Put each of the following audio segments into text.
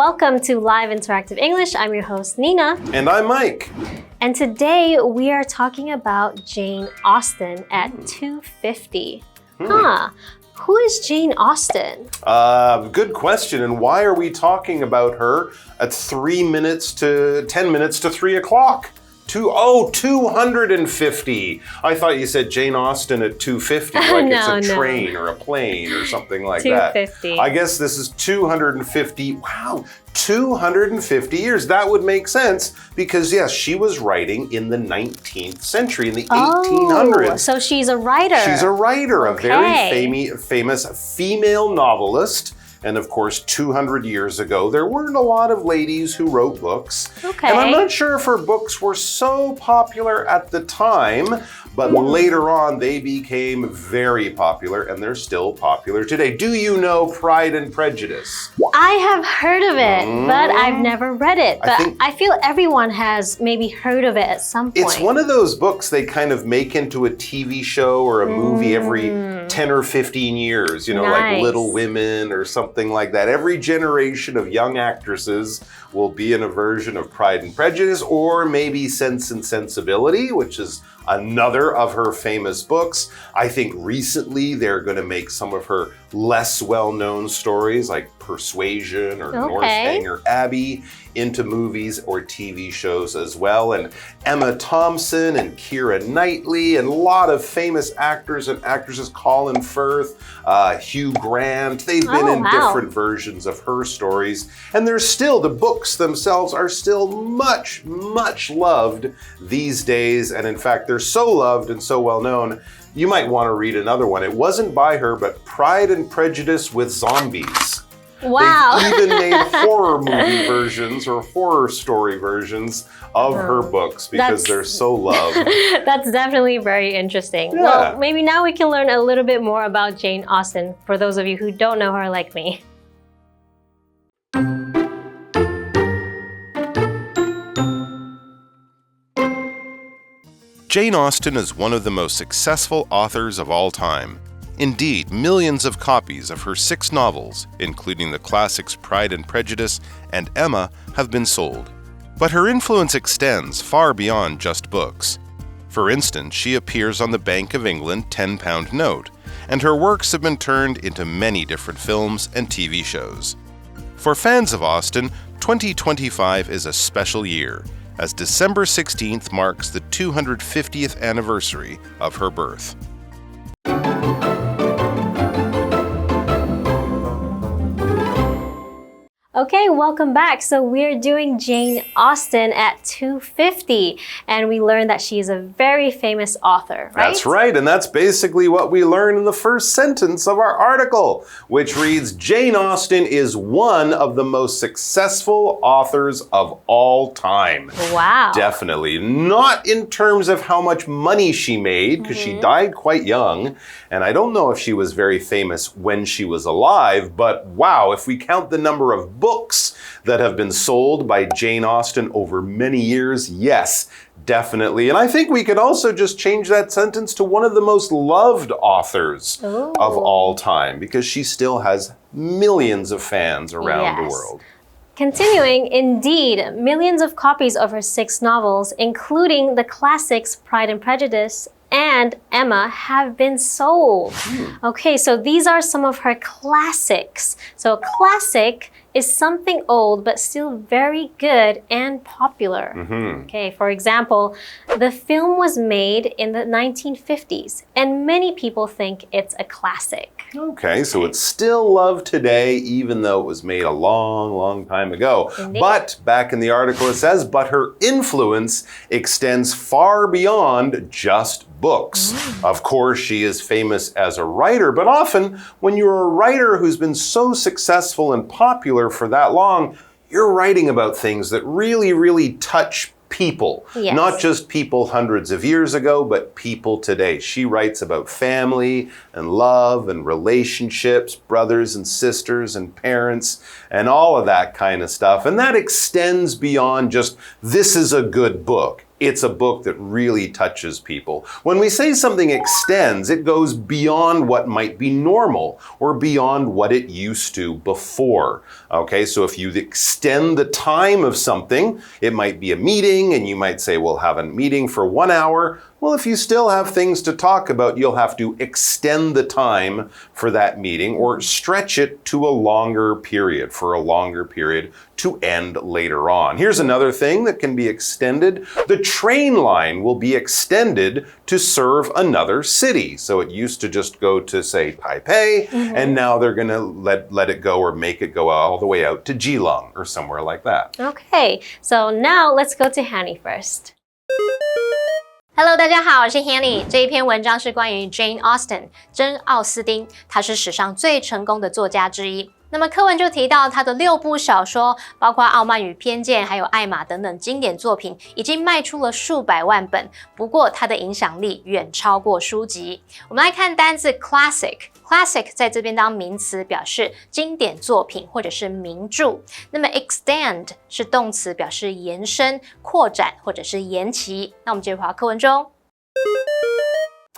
welcome to Live Interactive English. I'm your host, Nina. And I'm Mike. And today we are talking about Jane Austen at 250. Who is Jane Austen? Good question. And why are we talking about her at 10 minutes to 3 o'clock? 250. I thought you said Jane Austen at 250, like it's a train or a plane or something like 250. that. I guess this is 250. Wow, 250 years. That would make sense because, yes, she was writing in the 19th century, in the 1800s. So she's a writer. She's a writer, a very famous female novelist. And of course, 200 years ago, there weren't a lot of ladies who wrote books. And I'm not sure if her books were so popular at the time, but later on they became very popular and they're still popular today. Do you know Pride and Prejudice? I have heard of it, but I've never read it. But I feel everyone has maybe heard of it at some point. It's one of those books they kind of make into a TV show or a movie every 10 or 15 years, you know, like Little Women or something like that. Every generation of young actresses will be in a version of Pride and Prejudice, or maybe Sense and Sensibility, which is another of her famous books. I think recently they're going to make some of her less well-known stories like Persuasion or Northanger Abbey into movies or TV shows as well. And Emma Thompson and Keira Knightley and a lot of famous actors and actresses, Colin Firth, Hugh Grant, they've been in different versions of her stories. And they're still, the books themselves are still much, much loved these days. And in fact, they're so loved and so well known, you might want to read another one. It wasn't by her, but Pride and Prejudice with Zombies. Wow. They've even made horror movie versions or horror story versions of her books because they're so loved. That's definitely very interesting. Yeah. Well, maybe now we can learn a little bit more about Jane Austen for those of you who don't know her like me. Jane Austen is one of the most successful authors of all time. Indeed, millions of copies of her 6 novels, including the classics Pride and Prejudice and Emma, have been sold. But her influence extends far beyond just books. For instance, she appears on the Bank of England £10 note, and her works have been turned into many different films and TV shows. For fans of Austen, 2025 is a special year, as December 16th marks the 250th anniversary of her birth. Okay, welcome back. So we're doing Jane Austen at 250, and we learned that she is a very famous author, right? That's right, and that's basically what we learn in the first sentence of our article, which reads, Jane Austen is one of the most successful authors of all time. Wow. Definitely. Not in terms of how much money she made, because she died quite young, and I don't know if she was very famous when she was alive, but wow, if we count the number of books that have been sold by Jane Austen over many years, yes, definitely. And I think we could also just change that sentence to one of the most loved authors of all time, because she still has millions of fans around the world. Continuing, indeed, millions of copies of her 6 novels, including the classics Pride and Prejudice and Emma, have been sold. Okay, so these are some of her classics. So a classic is something old but still very good and popular. Okay, for example, the film was made in the 1950s, and many people think it's a classic. Okay, so it's still loved today, even though it was made a long, long time ago. But back in the article it says, but her influence extends far beyond just books. Of course, she is famous as a writer, but often when you're a writer who's been so successful and popular for that long, you're writing about things that really, really touch people. Not just people hundreds of years ago, but people today. She writes about family and love and relationships, brothers and sisters and parents, and all of that kind of stuff. And that extends beyond just, this is a good book. it's a book that really touches people. When we say something extends, it goes beyond what might be normal or beyond what it used to before. Okay, so if you extend the time of something, it might be a meeting and you might say, we'll have a meeting for 1 hour. Well, if you still have things to talk about, you'll have to extend the time for that meeting or stretch it to a longer period, to end later on. Here's another thing that can be extended. The train line will be extended to serve another city. So it used to just go to, say, Taipei, and now they're going to let it go or make it go all the way out to Geelong or somewhere like that. Okay, so now let's go to Hanny first. Hello， 大家好，我是 Hanny。这一篇文章是关于 Jane Austen， 珍·奥斯汀，她是史上最成功的作家之一。那么课文就提到她的6部小说，包括《傲慢与偏见》还有《艾玛》等等经典作品，已经卖出了数百万本。不过她的影响力远超过书籍。我们来看单字 classic。Classic 在这边当名词，表示经典作品或者是名著。那么 extend 是动词，表示延伸、扩展或者是延期。那我们继续回到课文中。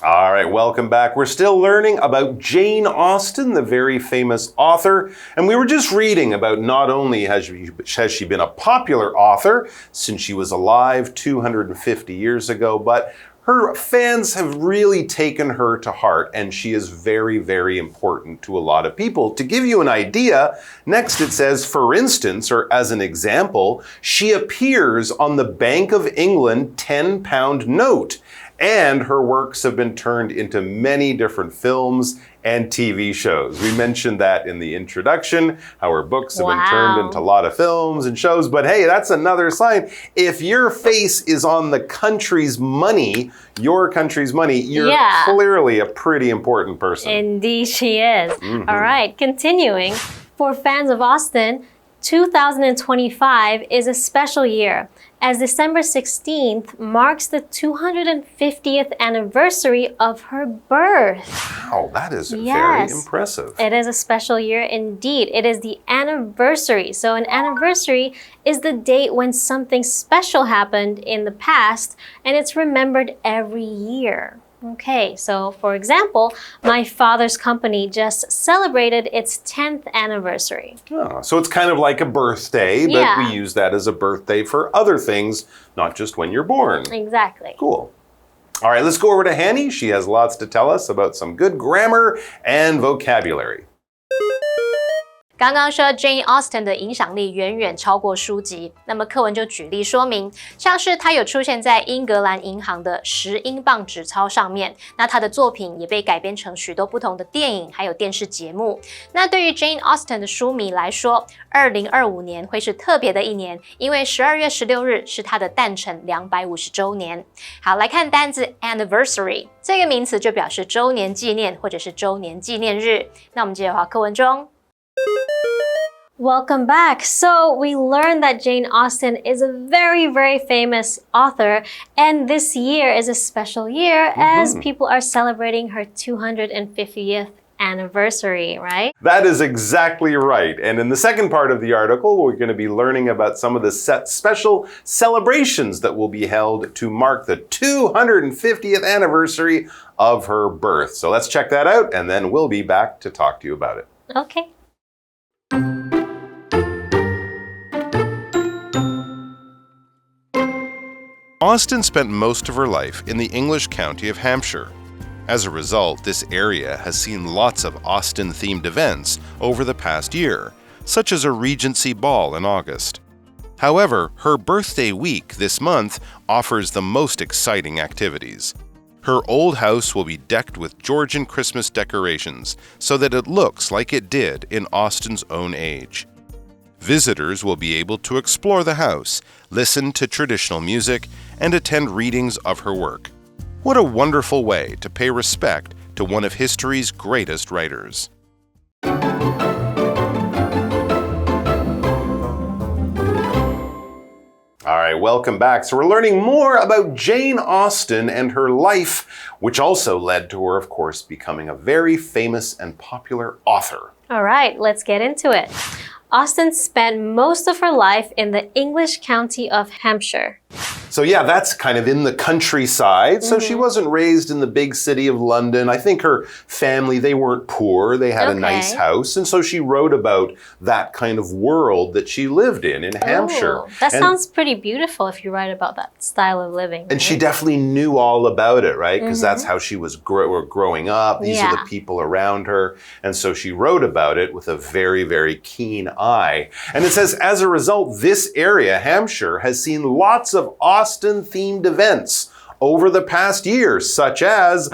All right, welcome back. We're still learning about Jane Austen, the very famous author. And we were just reading about not only has she been a popular author since she was alive 250 years ago, but her fans have really taken her to heart, and she is very, very important to a lot of people. To give you an idea, next it says, for instance, or as an example, she appears on the Bank of England £10 note. And her works have been turned into many different films and TV shows. We mentioned that in the introduction, how her books have been turned into a lot of films and shows. But hey, that's another sign. If your face is on the country's money, your country's money, you're clearly a pretty important person. Indeed, she is. All right, continuing. For fans of Austen, 2025 is a special year, as December 16th marks the 250th anniversary of her birth. Wow, that is very impressive. It is a special year indeed. It is the anniversary. So an anniversary is the date when something special happened in the past, and it's remembered every year. Okay, so for example, my father's company just celebrated its 10th anniversary. Oh, so it's kind of like a birthday, but we use that as a birthday for other things, not just when you're born. Exactly. Cool. All right, let's go over to Hanny. She has lots to tell us about some good grammar and vocabulary. 刚刚说 Jane Austen 的影响力远远超过书籍，那么课文就举例说明，像是她有出现在英格兰银行的10英镑纸钞上面，那她的作品也被改编成许多不同的电影还有电视节目。那对于 Jane Austen 的书迷来说，2025年会是特别的一年，因为12月16日是她的诞辰250周年。好，来看单字 anniversary， 这个名词就表示周年纪念或者是周年纪念日。那我们接着回到课文中。Welcome back. So we learned that Jane Austen is a very, very famous author, and this year is a special year as people are celebrating her 250th anniversary, right? That is exactly right. And in the second part of the article, we're going to be learning about some of the special celebrations that will be held to mark the 250th anniversary of her birth. So let's check that out, and then we'll be back to talk to you about it. Okay. Austen spent most of her life in the English county of Hampshire. As a result, this area has seen lots of Austen-themed events over the past year, such as a Regency Ball in August. However, her birthday week this month offers the most exciting activities. Her old house will be decked with Georgian Christmas decorations so that it looks like it did in Austen's own age. Visitors will be able to explore the house, listen to traditional music, and attend readings of her work. What a wonderful way to pay respect to one of history's greatest writers. All right, welcome back. So we're learning more about Jane Austen and her life, which also led to her, of course, becoming a very famous and popular author. All right, let's get into it. Austen spent most of her life in the English county of Hampshire. So yeah, that's kind of in the countryside. So she wasn't raised in the big city of London. I think her family, they weren't poor. They had a nice house. And so she wrote about that kind of world that she lived in Hampshire. That sounds pretty beautiful if you write about that style of living. And she definitely knew all about it, right? Because that's how she was growing up. These are the people around her. And so she wrote about it with a very, very keen eye. And it says, as a result, this area, Hampshire, has seen lots of Austen-themed events over the past year, such as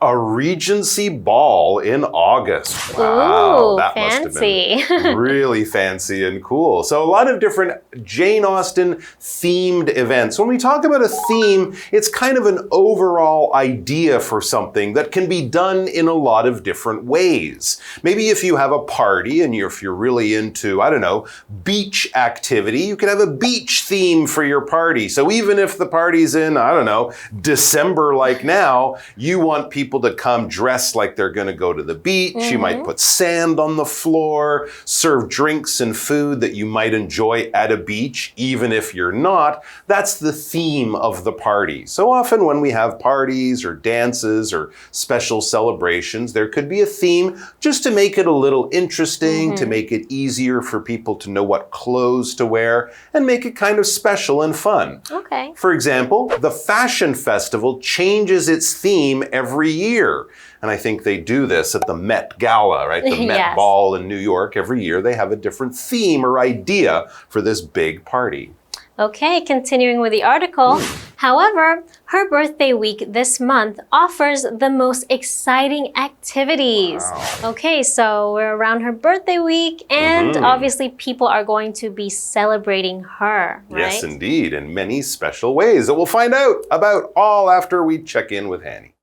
a Regency ball in August. Wow, Ooh, that fancy. must have been really fancy and cool. So a lot of different Jane Austen themed events. When we talk about a theme, it's kind of an overall idea for something that can be done in a lot of different ways. Maybe if you have a party and if you're really into, I don't know, beach activity, you could have a beach theme for your party. So even if the party's in, I don't know, December like now, you want people to come dressed like they're going to go to the beach. You might put sand on the floor, serve drinks and food that you might enjoy at a beach, even if you're not. That's the theme of the party. So often when we have parties or dances or special celebrations, there could be a theme just to make it a little interesting, to make it easier for people to know what clothes to wear and make it kind of special and fun. Okay. For example, the Fashion Festival changes its theme every year. And I think they do this at the Met Gala, right? The Met Ball in New York. Every year they have a different theme or idea for this big party. Okay, continuing with the article. However, her birthday week this month offers the most exciting activities. Wow. Okay, so we're around her birthday week, and obviously people are going to be celebrating her, right? Yes, indeed, in many special ways that we'll find out about all after we check in with Hanny.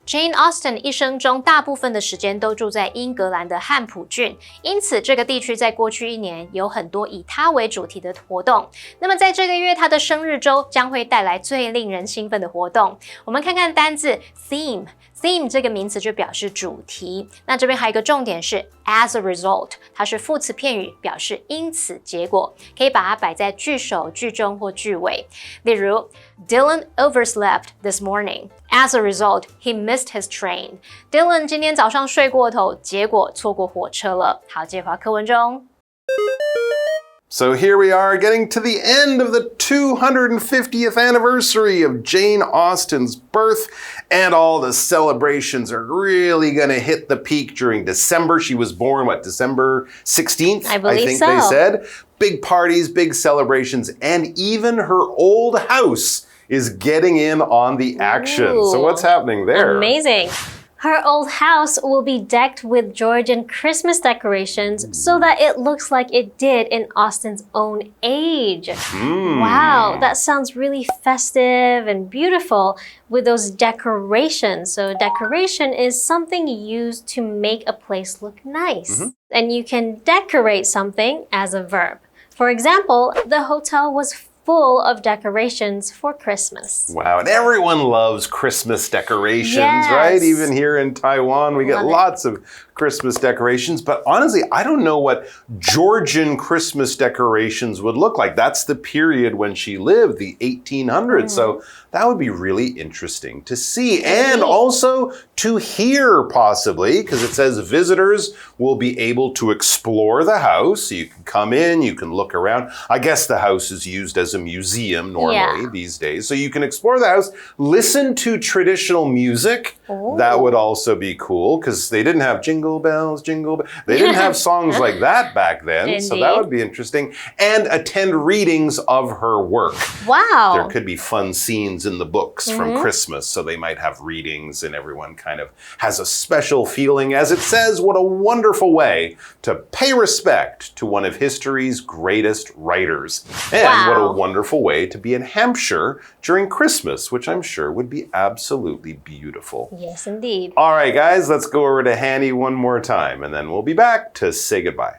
Jane Austen 一生中大部分的时间都住在英格兰的汉普郡，因此这个地区在过去一年有很多以她为主题的活动。那么在这个月，她的生日周将会带来最令人兴奋的活动。我们看看单字 theme。Theme 这个名词就表示主题，那这边还有一个重点是 as a result， 它是副词片语，表示因此结果，可以把它摆在句首、句中或句尾。例如 Dylan overslept this morning. As a result, he missed his train. Dylan 今天早上睡过头，结果错过火车了。好，接回课文中。So here we are getting to the end of the 250th anniversary of Jane Austen's birth, and all the celebrations are really going to hit the peak during December. She was born, December 16th? I believe think so. They said. Big parties, big celebrations, and even her old house is getting in on the action. Ooh, so what's happening there? Amazing. Her old house will be decked with Georgian Christmas decorations so that it looks like it did in Austen's own age. Wow, that sounds really festive and beautiful with those decorations. So decoration is something used to make a place look nice. And you can decorate something as a verb. For example, the hotel was full of decorations for Christmas. Wow, and everyone loves Christmas decorations, Yes. right? Even here in Taiwan, we get lots of Christmas decorations. But honestly, I don't know what Georgian Christmas decorations would look like. That's the period when she lived, the 1800s. So that would be really interesting to see and also to hear, possibly, because it says visitors will be able to explore the house. So you can come in, you can look around. I guess the house is used as a museum normally these days. So you can explore the house, listen to traditional music. That would also be cool because they didn't have jingle bells, jingle bells. They didn't have songs like that back then. Indeed. So that would be interesting. And attend readings of her work. Wow. There could be fun scenes in the books from Christmas. So they might have readings and everyone kind of has a special feeling. As it says, what a wonderful way to pay respect to one of history's greatest writers. And what a wonderful way to be in Hampshire during Christmas, which I'm sure would be absolutely beautiful. Yes, indeed. All right, guys, let's go over to Hanny one more time, and then we'll be back to say goodbye.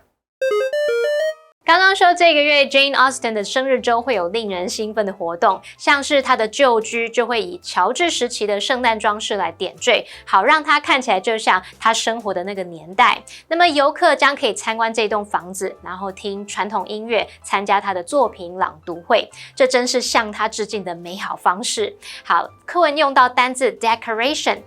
刚刚说这个月 Jane Austen 的生日周会有令人兴奋的活动，像是她的旧居就会以乔治时期的圣诞装饰来点缀，好让它看起来就像她生活的那个年代。那么游客将可以参观这栋房子，然后听传统音乐，参加她的作品朗读会，这真是向她致敬的美好方式。好，课文用到单字 decoration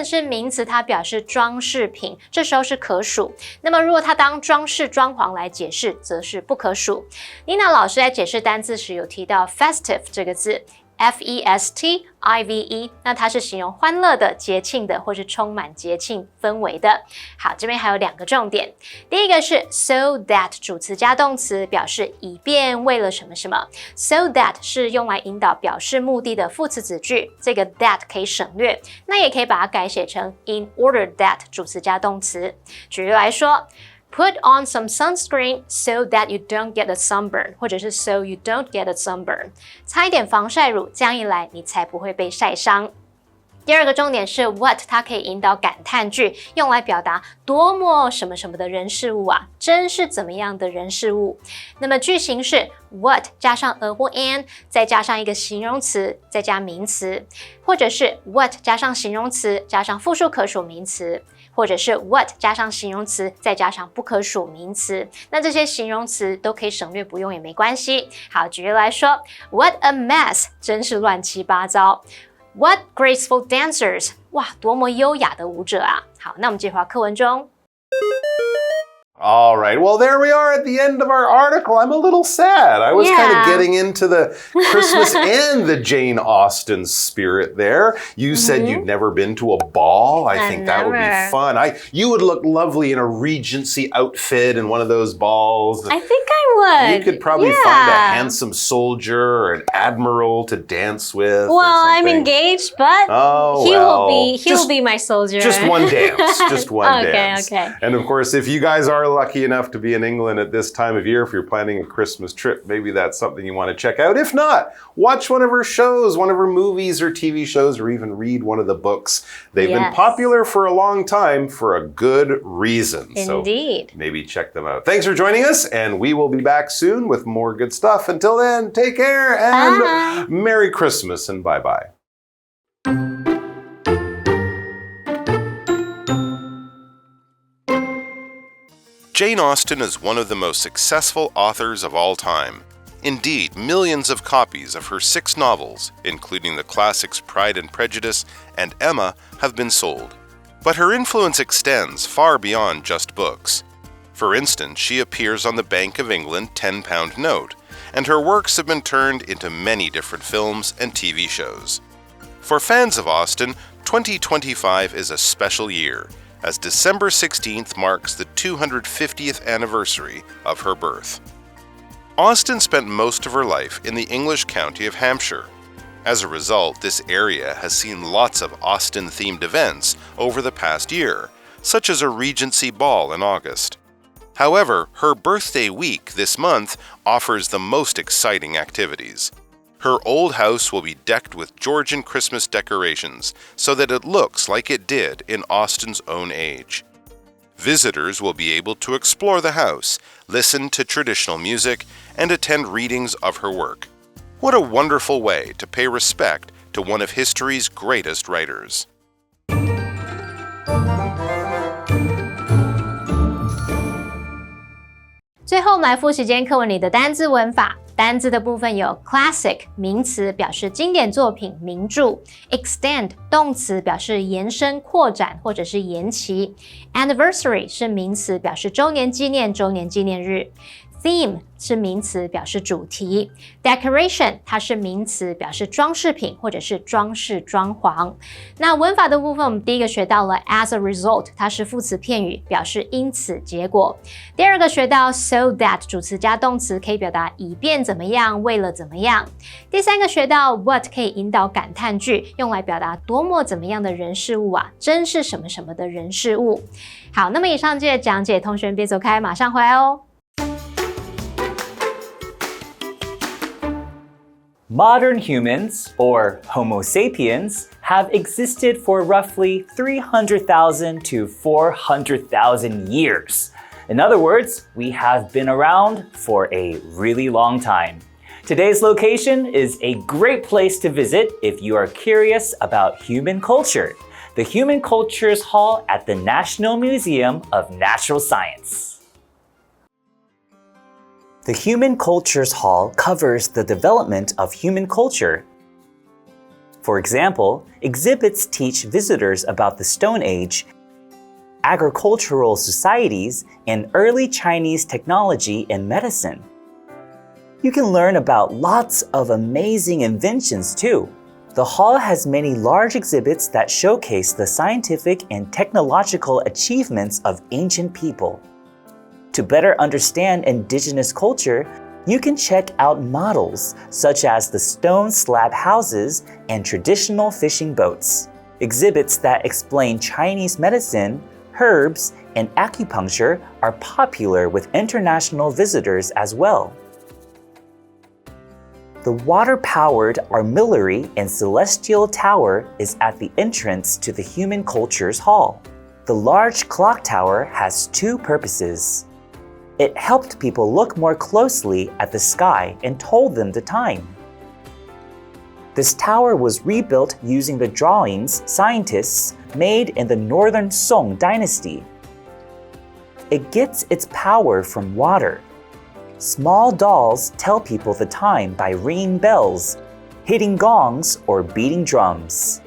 是名词，它表示装饰品，这时候是可数。那么如果它当装饰装潢来解释，则是不可数。Nina 老师在解释单字时有提到 festive 这个字 F-E-S-T-I-V-E， 那它是形容欢乐的、节庆的，或是充满节庆氛围的。好，这边还有2个重点。第一个是 so that 主词加动词，表示以便为了什么什么。so that 是用来引导表示目的的副词子句，这个 that 可以省略，那也可以把它改写成 in order that 主词加动词。举例来说，Put on some sunscreen so that you don't get a sunburn， 或者是 so you don't get a sunburn。擦一点防晒乳，这样一来你才不会被晒伤。第2个重点是 what， 它可以引导感叹句，用来表达多么什么什么的人事物啊，真是怎么样的人事物。那么句型是 what 加上 a 或 an， 再加上一个形容词，再加名词，或者是 what 加上形容词，加上复数可数名词。或者是 what 加上形容词，再加上不可数名词，那这些形容词都可以省略不用也没关系。好，举例来说 ，What a mess， 真是乱七八糟。What graceful dancers， 哇，多么优雅的舞者啊！好，那我们继续回到课文中。All right. Well, there we are at the end of our article. I'm a little sad. I was kind of getting into the Christmas and the Jane Austen spirit there. You said you'd never been to a ball. I think that would be fun. You would look lovely in a Regency outfit in one of those balls. I think I would. You could probably find a handsome soldier or an admiral to dance with. Well, I'm engaged, but he will be my soldier. Just one dance. Just one dance. Okay. And of course, if you guys are lucky enough to be in England at this time of year, if you're planning a Christmas trip, maybe that's something you want to check out. If not, watch one of her shows, one of her movies or TV shows, or even read one of the books. They've been popular for a long time for a good reason. Indeed. So maybe check them out. Thanks for joining us, and we will be back soon with more good stuff. Until then, take care and Merry Christmas and bye-bye. Jane Austen is one of the most successful authors of all time. Indeed, millions of copies of her 6 novels, including the classics Pride and Prejudice and Emma, have been sold. But her influence extends far beyond just books. For instance, she appears on the Bank of England £10 note, and her works have been turned into many different films and TV shows. For fans of Austen, 2025 is a special year, as December 16th marks the 250th anniversary of her birth. Austen spent most of her life in the English county of Hampshire. As a result, this area has seen lots of Austen-themed events over the past year, such as a Regency ball in August. However, her birthday week this month offers the most exciting activities. Her old house will be decked with Georgian Christmas decorations so that it looks like it did in Austen's own age. Visitors will be able to explore the house, listen to traditional music, and attend readings of her work. What a wonderful way to pay respect to one of history's greatest writers. 最后我们来复习今天课文里的单字文法。单字的部分有 classic 名词，表示经典作品、名著 ；extend 动词，表示延伸、扩展或者是延期 ；anniversary 是名词，表示周年纪念、周年纪念日。Theme 是名词，表示主题。Decoration 它是名词，表示装饰品或者是装饰装潢。那文法的部分，我们第一个学到了 as a result， 它是副词片语，表示因此结果。第二个学到 so that 主词加动词，可以表达以便怎么样，为了怎么样。第三个学到 what 可以引导感叹句，用来表达多么怎么样的人事物啊，真是什么什么的人事物。好，那么以上这些讲解，同学们别走开，马上回来哦。Modern humans, or Homo sapiens, have existed for roughly 300,000 to 400,000 years. In other words, we have been around for a really long time. Today's location is a great place to visit if you are curious about human culture. The Human Cultures Hall at the National Museum of Natural Science. The Human Cultures Hall covers the development of human culture. For example, exhibits teach visitors about the Stone Age, agricultural societies, and early Chinese technology and medicine. You can learn about lots of amazing inventions too. The hall has many large exhibits that showcase the scientific and technological achievements of ancient people. To better understand indigenous culture, you can check out models such as the stone slab houses and traditional fishing boats. Exhibits that explain Chinese medicine, herbs, and acupuncture are popular with international visitors as well. The water-powered Armillary and Celestial Tower is at the entrance to the Human Cultures Hall. The large clock tower has two purposes. It helped people look more closely at the sky and told them the time. This tower was rebuilt using the drawings scientists made in the Northern Song dynasty. It gets its power from water. Small dolls tell people the time by ringing bells, hitting gongs, or beating drums.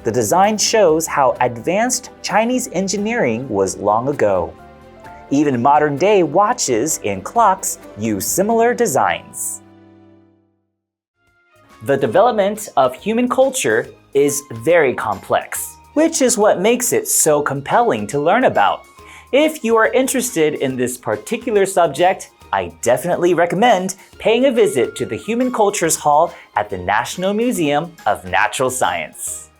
The design shows how advanced Chinese engineering was long ago. Even modern-day watches and clocks use similar designs. The development of human culture is very complex, which is what makes it so compelling to learn about. If you are interested in this particular subject, I definitely recommend paying a visit to the Human Cultures Hall at the National Museum of Natural Science.